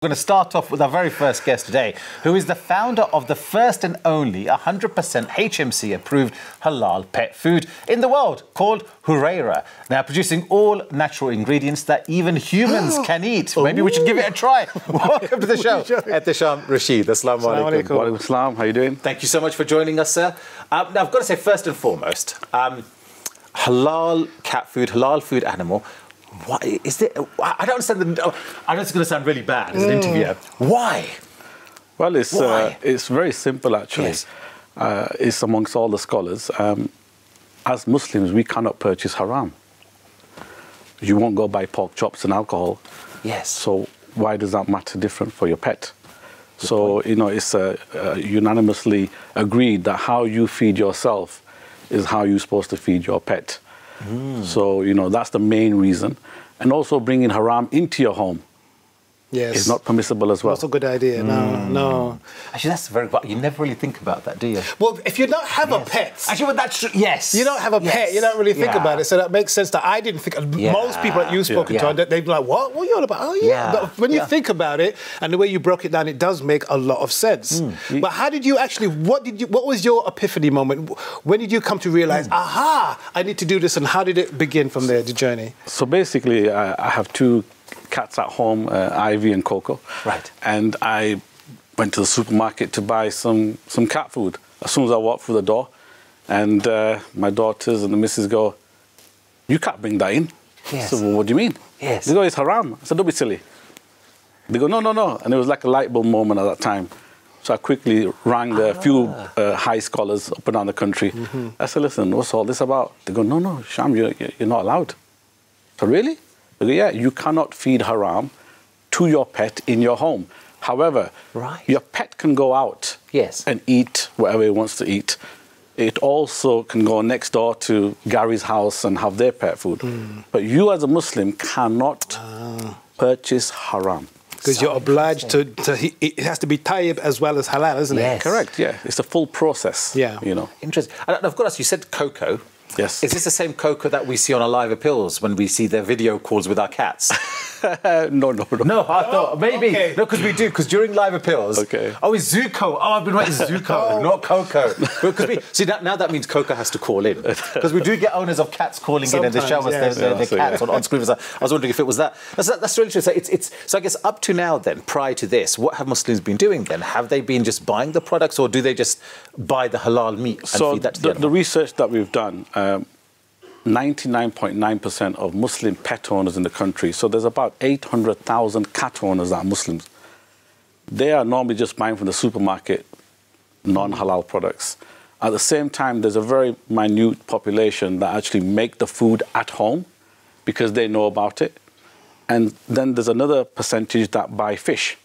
We're going to start off with our very first guest today, who is the founder of the first and only 100% HMC-approved halal pet food in the world, called Hurayra. Now, producing all natural ingredients that even humans can eat. Maybe we should give it a try. Welcome to the show. Aihtsham, Rashid. Assalamu alaikum. Wa alaikum assalam. How are you doing? Thank you so much for joining us, sir. Now, I've got to say, first and foremost, halal cat food, halal food animal. Why is it? I don't understand. I know it's going to sound really bad as an interviewer. Why? Well, it's very simple actually. Yes. It's amongst all the scholars. As Muslims, we cannot purchase haram. You won't go buy pork chops and alcohol. Yes. So why does that matter different for your pet? So you know, it's unanimously agreed that how you feed yourself is how you're supposed to feed your pet. So, you know, that's the main reason. And also bringing haram into your home is not permissible as well. That's a good idea. No. Actually, that's very... You never really think about that, do you? Well, if you don't have a pet... Actually, well, that's true. Yes. You don't have a pet, you don't really think about it. So that makes sense that I didn't think... Most people that you've spoken to, they'd be like, what? What are you on about? Oh, yeah. But when you think about it, and the way you broke it down, it does make a lot of sense. But how did you actually... What was your epiphany moment? When did you come to realize, aha, I need to do this, and how did it begin from there, the journey? So basically, I have two cats at home, Ivy and Coco. Right. And I went to the supermarket to buy some cat food. As soon as I walked through the door, and my daughters and the missus go, "You can't bring that in." Yes. I said, "Well, what do you mean?" Yes. They go, "It's haram." I said, "Don't be silly." They go, "No." And it was like a light bulb moment at that time. So I quickly rang the few high scholars up and down the country. I said, "Listen, what's all this about?" They go, "No, Sham, you're not allowed." So really? They go, "Yeah, you cannot feed haram to your pet in your home. However, your pet can go out and eat whatever it wants to eat. It also can go next door to Gary's house and have their pet food. But you as a Muslim cannot purchase haram." Because you're obliged to... It has to be tayyib as well as halal, isn't it? Correct, yeah. It's a full process, you know. Interesting. And I've got to ask, you said Coco. Yes. Is this the same Coco that we see on our live appeals when we see their video calls with our cats? No. No, I thought maybe. Okay. No, because we do. Because during live appeals. Okay. Oh, it's Zuko. Oh, I've been writing Zuko, not Coco. Because see, now that means Coco has to call in. Because we do get owners of cats calling in and they show us their cats on screen. I was wondering if it was that. That's really interesting. So I guess up to now then, prior to this, what have Muslims been doing then? Have they been just buying the products, or do they just buy the halal meat and feed that to the animal? The research that we've done, 99.9% of Muslim pet owners in the country, so there's about 800,000 cat owners that are Muslims. They are normally just buying from the supermarket non-halal products. At the same time, there's a very minute population that actually make the food at home because they know about it. And then there's another percentage that buy fish.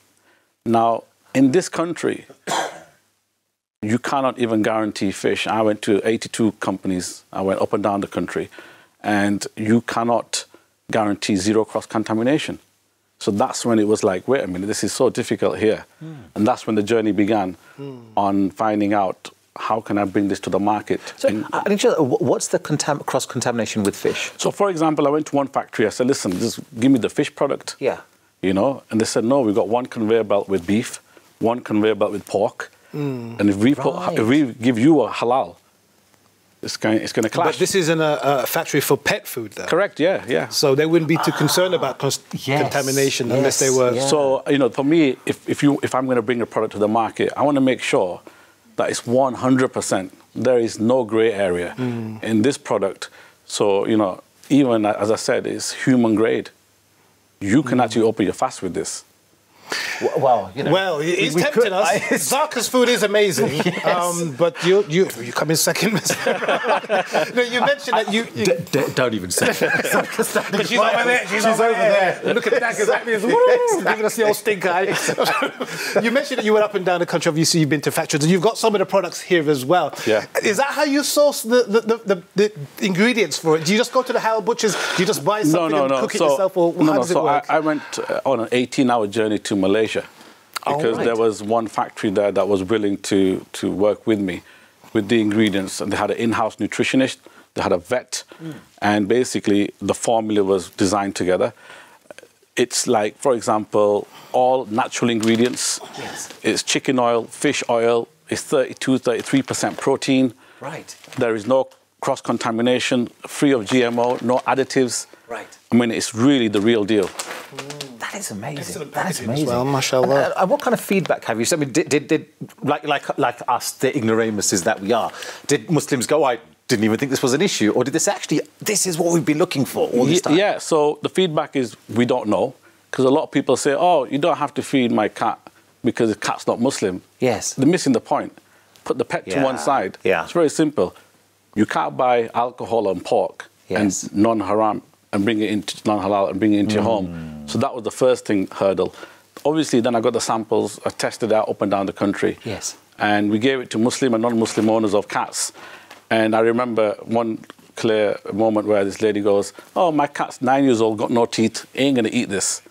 Now, in this country, you cannot even guarantee fish. I went to 82 companies. I went up and down the country, and you cannot guarantee zero cross-contamination. So that's when it was like, wait a minute, this is so difficult here. And that's when the journey began on finding out, how can I bring this to the market? So, what's the cross-contamination with fish? So, for example, I went to one factory. I said, "Listen, just give me the fish product." Yeah. You know, and they said, "No, we've got one conveyor belt with beef, one conveyor belt with pork. And if we give you a halal, it's going to clash." But this isn't a factory for pet food, though. Correct, yeah. So they wouldn't be too concerned about contamination unless they were... So, you know, for me, if I'm going to bring a product to the market, I want to make sure that it's 100%. There is no gray area in this product. So, you know, even, as I said, it's human grade. You can actually open your fast with this. Well, you know, well, it's tempting us. Zarka's food is amazing, but you come in second. No, you mentioned that you don't even say it. She's over there. She's over there. Look at that, exactly. Giving us the old stink eye. You mentioned that you went up and down the country. Obviously, you've been to factories, and you've got some of the products here as well. Yeah. Is that how you source the ingredients for it? Do you just go to the halal butchers? Do you just buy something and cook it yourself, or how does it work? I went on an 18-hour journey to Malaysia because there was one factory there that was willing to work with me with the ingredients, and they had an in-house nutritionist, they had a vet, and basically the formula was designed together. it's like, for example, all natural ingredients. Yes. It's chicken oil, fish oil. It's 33% protein. Right. There is no cross-contamination, free of GMO, no additives. Right. I mean, it's really the real deal. That is amazing. Excellent That's amazing. well, mashallah. And what kind of feedback have you? I mean, did like us, the ignoramuses that we are, did Muslims go, I didn't even think this was an issue, or did this actually, this is what we've been looking for all this time? Yeah, so the feedback is we don't know, because a lot of people say, oh, you don't have to feed my cat because the cat's not Muslim. Yes. They're missing the point. Put the pet to one side. Yeah. It's very simple. You can't buy alcohol and pork and non-haram and bring it into non-halal and bring it into your home. So that was the first hurdle. Obviously, then I got the samples, I tested out up and down the country. Yes. And we gave it to Muslim and non-Muslim owners of cats. And I remember one clear moment where this lady goes, oh, my cat's 9 years old, got no teeth, ain't gonna eat this.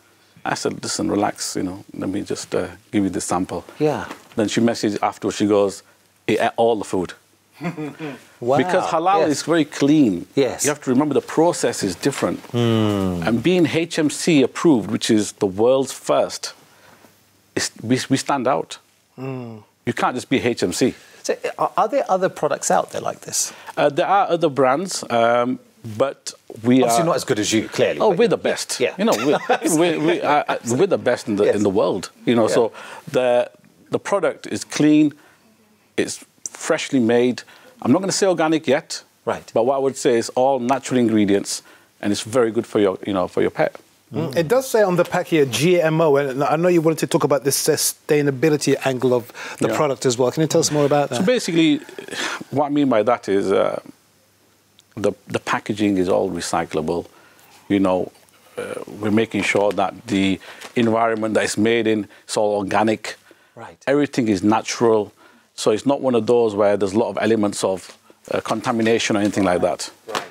I said, listen, relax, you know, let me just give you this sample. Yeah. Then she messaged afterwards, she goes, it ate all the food. Wow. Because halal is very clean. Yes. You have to remember the process is different. And being HMC approved, which is the world's first, we stand out. You can't just be HMC. So are there other products out there like this? There are other brands, but we Obviously are not as good as you, clearly. Oh, we're the best. Yeah. You know, we're the best in the world. You know, so the product is clean, it's freshly made. I'm not going to say organic yet, right? But what I would say is all natural ingredients, and it's very good for your, for your pet. It does say on the pack here GMO, and I know you wanted to talk about the sustainability angle of the product as well. Can you tell us more about that? So basically, what I mean by that is the packaging is all recyclable. You know, we're making sure that the environment that it's made in is all organic. Right. Everything is natural. So it's not one of those where there's a lot of elements of contamination or anything like that. Right.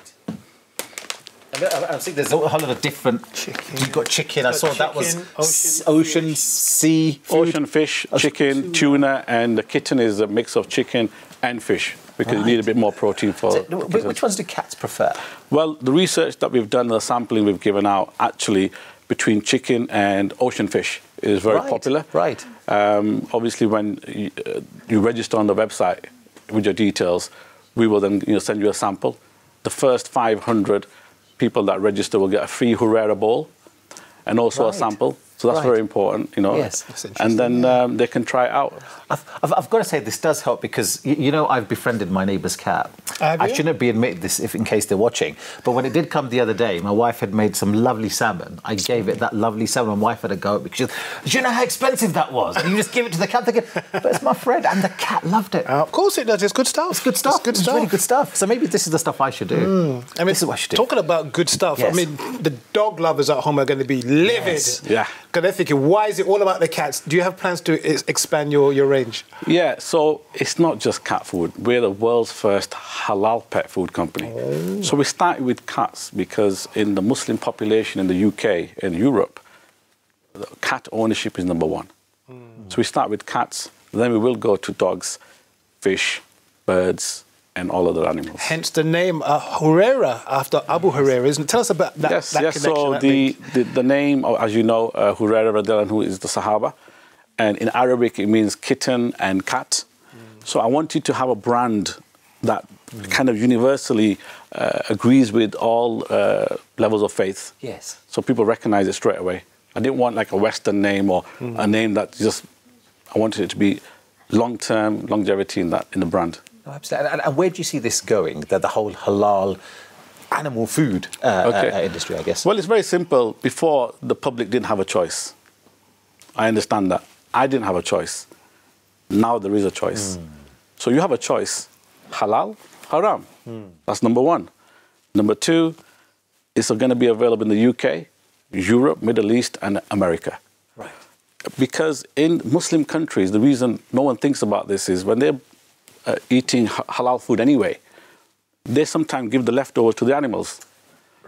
I think there's a whole lot of different... Chicken. You've got chicken. I saw that was ocean sea food. Ocean fish, chicken, tuna, and the kitten is a mix of chicken and fish because you need a bit more protein for... So, which ones do cats prefer? Well, the research that we've done, the sampling we've given out, actually, between chicken and ocean fish is very popular. Right. Obviously, when you register on the website with your details, we will then send you a sample. The first 500 people that register will get a free Hurayra bowl and also a sample. So that's very important, Yes. And then they can try it out. I've got to say, this does help because, I've befriended my neighbour's cat. I shouldn't be admitting this in case they're watching. But when it did come the other day, my wife had made some lovely salmon. I gave it that lovely salmon. My wife had a go at me because do you know how expensive that was? And you just give it to the cat. Thinking, but it's my friend. And the cat loved it. Of course it does. It's good stuff. It's good stuff. It's really good stuff. So maybe this is the stuff I should do. I mean, this is what I should do. Talking about good stuff, I mean, the dog lovers at home are going to be livid. Yeah. Because they're thinking, why is it all about the cats? Do you have plans to expand your range? Yeah, so it's not just cat food. We're the world's first halal pet food company. Oh. So we started with cats because in the Muslim population in the UK and Europe, cat ownership is number one. So we start with cats, then we will go to dogs, fish, birds, and all other animals. Hence the name Hurayra, after Abu Hurayra, isn't it? Tell us about that, yes, connection. So the name, as you know, Hurayra radiallahu anhu is the Sahaba. And in Arabic, it means kitten and cat. So I wanted to have a brand that kind of universally agrees with all levels of faith. Yes. So people recognize it straight away. I didn't want like a Western name or a name that just, I wanted it to be long-term longevity in the brand. Oh, absolutely. And where do you see this going, the whole halal animal food industry, I guess? Well, it's very simple. Before, the public didn't have a choice. I understand that. I didn't have a choice. Now there is a choice. So you have a choice. Halal, haram. That's number one. Number two, it's going to be available in the UK, Europe, Middle East, and America. Right. Because in Muslim countries, the reason no one thinks about this is when they're eating halal food anyway, they sometimes give the leftovers to the animals.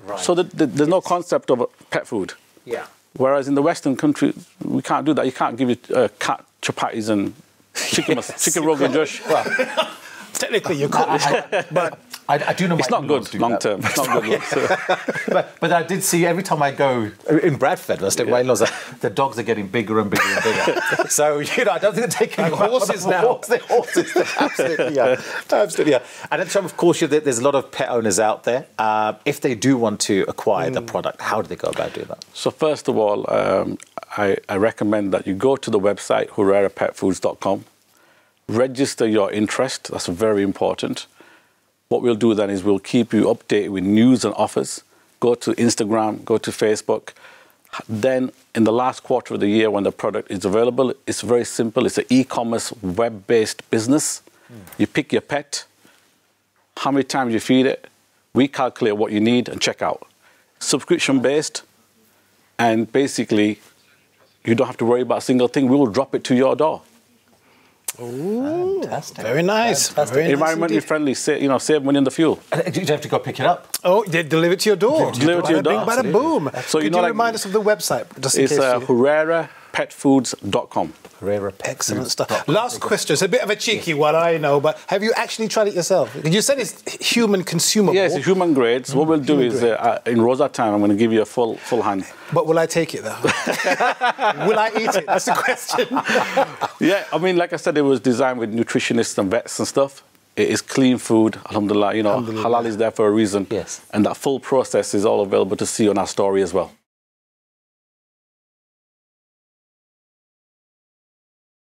Right. So there's no concept of pet food. Yeah. Whereas in the Western countries, we can't do that. You can't give it cat chapatis and chicken rogan josh. Well, technically you could, but I do know it's not good long term. It's not good long term. But I did see every time I go in Bradford, my in-laws, the dogs are getting bigger and bigger and bigger. So, I don't think they're taking horses now. They're horses. Absolutely, yeah. Absolutely, yeah. And then, of course, there's a lot of pet owners out there. If they do want to acquire the product, how do they go about doing that? So, first of all, I recommend that you go to the website, HurayraPetFoods.com, register your interest. That's very important. What we'll do then is we'll keep you updated with news and offers. Go to Instagram, go to Facebook. Then in the last quarter of the year when the product is available, it's very simple. It's an e-commerce web-based business. You pick your pet, how many times you feed it, we calculate what you need and check out. Subscription-based, and basically you don't have to worry about a single thing. We will drop it to your door. Ooh, fantastic. Very nice. Fantastic. Very Environmentally nice friendly, save money on the fuel. Do you have to go pick it up? Oh, they deliver it to your door. Deliver to your door. Bada boom. So Could you remind us of the website? Just in it's case HurayraPetFoods.com. Excellent stuff. Last question. It's a bit of a cheeky one, I know, but have you actually tried it yourself? You said it's human consumable. Yes, it's human grade. So what we'll do is, in Rosa time, I'm going to give you a full hand. But will I take it, though? Will I eat it? That's the question. Yeah, I mean, like I said, it was designed with nutritionists and vets and stuff. It is clean food, alhamdulillah. Halal is there for a reason. Yes. And that full process is all available to see on our story as well.